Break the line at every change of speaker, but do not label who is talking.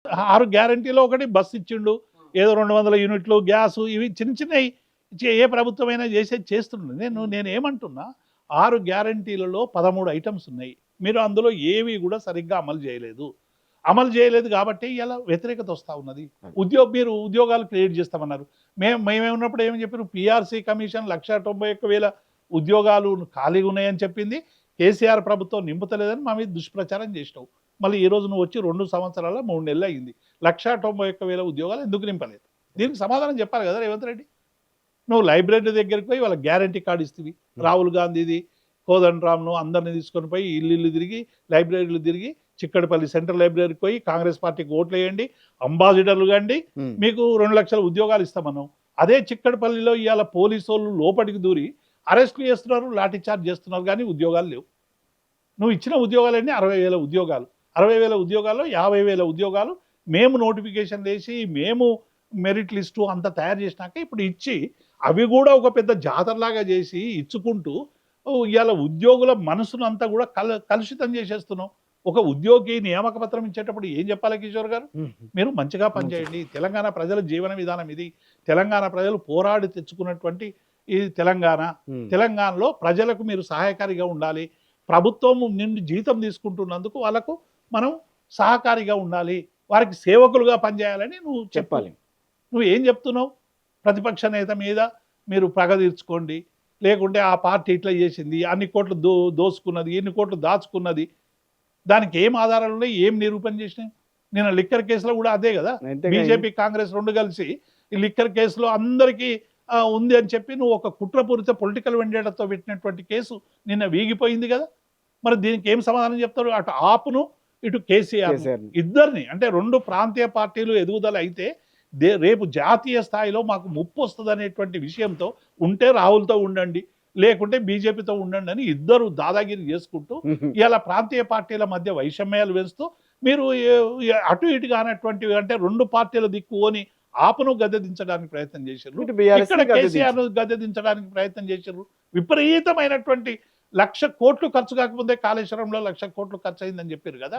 6 గ్యారంటీలో ఒకటి బస్సు ఇచ్చిండు, ఏదో 200 యూనిట్లు గ్యాసు, ఇవి చిన్న చిన్నవి ఏ ప్రభుత్వమైనా చేస్తుండే. నేనేమంటున్నా, 6 గ్యారంటీలలో 13 ఐటమ్స్ ఉన్నాయి. మీరు అందులో ఏవి కూడా సరిగ్గా అమలు చేయలేదు కాబట్టి ఇలా వ్యతిరేకత వస్తూ ఉన్నది. మీరు ఉద్యోగాలు క్రియేట్ చేస్తామన్నారు. మేమేమన్నప్పుడు ఏమని చెప్పారు, పిఆర్సీ కమిషన్ 191,000 ఉద్యోగాలు ఖాళీగా ఉన్నాయని చెప్పింది. కేసీఆర్ ప్రభుత్వం నింపుతలేదని మా మీద దుష్ప్రచారం చేసినావు. మళ్ళీ ఈ రోజు నువ్వు వచ్చి 2 సంవత్సరాల 3 నెలలు అయింది. 191,000 ఉద్యోగాలు ఎందుకు నింపలేదు? దీనికి సమాధానం చెప్పాలి కదా రేవంత్ రెడ్డి. నువ్వు లైబ్రరీ దగ్గరికి పోయి వాళ్ళ గ్యారంటీ కార్డు ఇస్తుంది. రాహుల్ గాంధీది, కోదండరామ్ను అందరినీ తీసుకొని పోయి ఇల్లు తిరిగి, లైబ్రరీలు తిరిగి, చిక్కడపల్లి సెంట్రల్ లైబ్రరీకి పోయి కాంగ్రెస్ పార్టీకి ఓట్లు వేయండి, అంబాసిడర్లు కండి, మీకు 2 లక్షల ఉద్యోగాలు ఇస్తామన్నావు. అదే చిక్కడపల్లిలో ఇవాళ పోలీసు వాళ్ళు లోపలికి దూరి అరెస్టులు చేస్తున్నారు, లాఠీ చార్జ్ చేస్తున్నారు, కానీ ఉద్యోగాలు లేవు. నువ్వు ఇచ్చిన ఉద్యోగాలన్నీ 60,000 ఉద్యోగాలు. 60,000 ఉద్యోగాల్లో 50,000 ఉద్యోగాలు మేము నోటిఫికేషన్ వేసి మేము మెరిట్ లిస్టు అంతా తయారు చేసినాక ఇప్పుడు ఇచ్చి, అవి కూడా ఒక పెద్ద జాతరలాగా చేసి ఇచ్చుకుంటూ ఇవాళ ఉద్యోగుల మనసును అంతా కూడా కలుషితం చేసేస్తున్నావు. ఒక ఉద్యోగి నియామక పత్రం ఇచ్చేటప్పుడు ఏం చెప్పాలి కిషోర్ గారు? మీరు మంచిగా పనిచేయండి, తెలంగాణ ప్రజల జీవన విధానం ఇది, తెలంగాణ ప్రజలు పోరాడి తెచ్చుకున్నటువంటి ఈ తెలంగాణలో ప్రజలకు మీరు సహాయకారిగా ఉండాలి, ప్రభుత్వం నుండి జీతం తీసుకుంటున్నందుకు వాళ్ళకు మనం సహకారిగా ఉండాలి, వారికి సేవకులుగా పనిచేయాలని నువ్వు చెప్పాలి. నువ్వు ఏం చెప్తున్నావు? ప్రతిపక్ష నేత మీద మీరు పగ తీర్చుకోండి, లేకుంటే ఆ పార్టీ ఇట్లా చేసింది, అన్ని కోట్లు దోసుకున్నది, ఎన్ని కోట్లు దాచుకున్నది, దానికి ఏం ఆధారాలు ఉన్నాయి, ఏం నిరూపణ చేసినాయి? నేను లిక్కర్ కేసులో కూడా అదే కదా, బీజేపీ కాంగ్రెస్ 2 కలిసి ఈ లిక్కర్ కేసులో అందరికీ ఉంది అని చెప్పి నువ్వు ఒక కుట్రపూరిత పొలిటికల్ వెండేటతో పెట్టినటువంటి కేసు నిన్న వీగిపోయింది కదా. మరి దీనికి ఏం సమాధానం చెప్తారు? అటు ఆపును, ఇటు కేసీఆర్ ఇద్దరిని, అంటే 2 ప్రాంతీయ పార్టీలు ఎదుగుదల అయితే రేపు జాతీయ స్థాయిలో మాకు ముప్పు వస్తుంది అనేటువంటి విషయంతో ఉంటే రాహుల్తో ఉండండి, లేకుంటే బీజేపీతో ఉండండి అని ఇద్దరు దాదాగిరి చేసుకుంటూ ఇలా ప్రాంతీయ పార్టీల మధ్య వైషమ్యాలు వేస్తూ మీరు అటు ఇటు కానటువంటి, అంటే 2 పార్టీల దిక్కుని ఆపును గద్దెదించడానికి ప్రయత్నం చేశారు, ఇక్కడ కేసీఆర్ను గద్దెదించడానికి ప్రయత్నం చేశారు. విపరీతమైనటువంటి 1,00,000 కోట్లు ఖర్చు కాకముందే కాళేశ్వరంలో 1,00,000 కోట్లు ఖర్చు అయిందని చెప్పారు కదా.